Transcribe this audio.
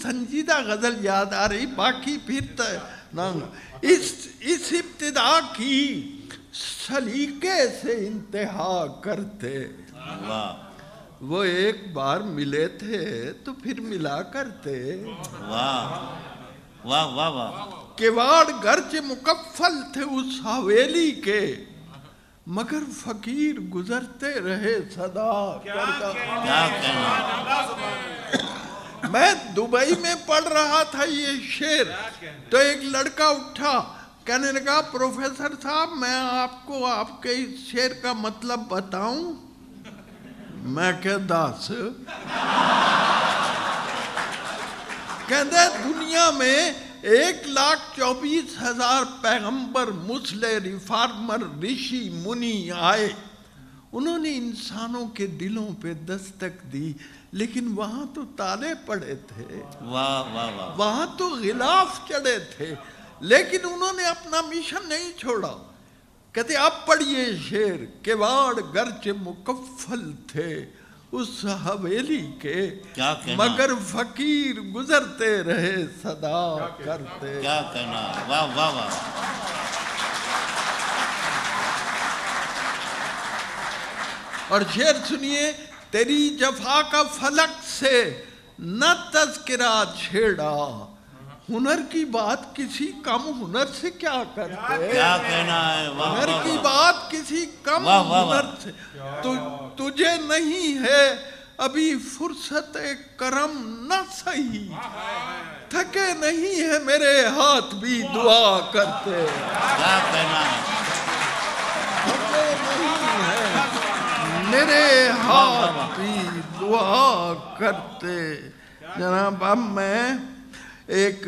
سنجیدہ غزل یاد آ رہی، باقی پھر اس ابتدا کی سلیقے سے انتہا کرتے، وہ ایک بار ملے تھے تو پھر ملا کرتے، واہ واہ واہ واہ، کواڑ گرچہ مکفل تھے اس حویلی کے، مگر فقیر گزرتے رہے صدا کرتا۔ کیا کہنا، میں دبئی میں پڑھ رہا تھا یہ شعر، تو ایک لڑکا اٹھا کہنے لگا پروفیسر صاحب میں آپ کو آپ کے اس شعر کا مطلب بتاؤں؟ میں کہ دس، کہتے دنیا میں 1,24,000 پیغمبر، مسلح، ریفارمر، رشی، منی آئے، انہوں نے انسانوں کے دلوں پہ دستک دی، لیکن وہاں تو تالے پڑے تھے، واہ واہ واہ، وہاں تو غلاف چڑھے تھے، لیکن انہوں نے اپنا مشن نہیں چھوڑا۔ کہتے اب پڑھئے شعر، کواڑ گرچہ مکفل تھے اس حویلی کے، کیا کہنا، مگر فقیر گزرتے رہے صدا کرتے۔ کیا کہنا، واہ واہ واہ، اور شعر سنیے، تیری جفا کا فلک سے نہ تذکرہ چھیڑا، ہنر کی بات کسی کم ہنر سے کیا کرتے، کیا کہنا ہے، واہ ہنر واہ کی واہ، بات کسی کم واہ واہ واہ، ہنر سے، تجھے نہیں ہے ابھی فرصت کرم نہ سہی، تھکے نہیں ہے میرے ہاتھ بھی دعا کرتے، کیا کہنا ہے، تھکے نہیں ہے میرے ہاتھ بھی دعا کرتے۔ جناب اب میں ایک